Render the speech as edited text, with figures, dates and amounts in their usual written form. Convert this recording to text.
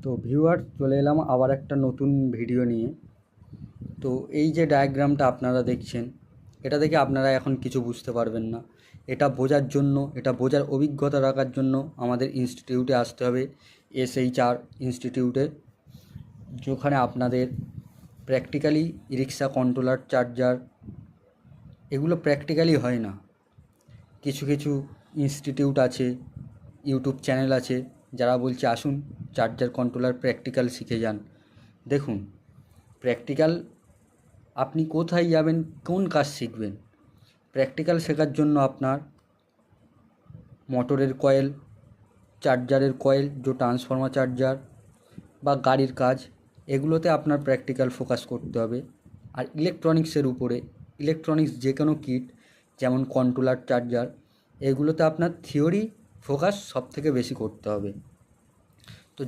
তো ভিউয়ার চলে এলাম আবার একটা নতুন ভিডিও নিয়ে। তো এই যে ডায়াগ্রামটা আপনারা দেখছেন, এটা দেখে আপনারা এখন কিছু বুঝতে পারবেন না। এটা বোঝার জন্য, এটা বোঝার অভিজ্ঞতা রাখার জন্য আমাদের ইনস্টিটিউটে আসতে হবে, SHR ইনস্টিটিউটে, যেখানে আপনাদের প্র্যাকটিক্যালি রিক্সা কন্ট্রোলার, চার্জার এগুলো প্র্যাকটিক্যালি হয় না। কিছু কিছু ইনস্টিটিউট আছে, ইউটিউব চ্যানেল আছে যারা বলছে আসুন চার্জার কন্ট্রোলার প্র্যাকটিক্যাল শিখে যান। দেখুন, প্র্যাকটিক্যাল আপনি কোথায় যাবেন, কোন কাজ শিখবেন? প্র্যাকটিক্যাল শেখার জন্য আপনার মোটরের কয়েল, চার্জারের কয়েল, যে ট্রান্সফর্মার চার্জার বা গাড়ির কাজ, এগুলোতে আপনার প্র্যাকটিক্যাল ফোকাস করতে হবে। আর ইলেকট্রনিক্সের উপরে, ইলেকট্রনিক্স যে কোনো কিট যেমন কন্ট্রোলার, চার্জার, এগুলোতে আপনার থিওরি ফোকাস সব থেকে বেশি করতে হবে। তো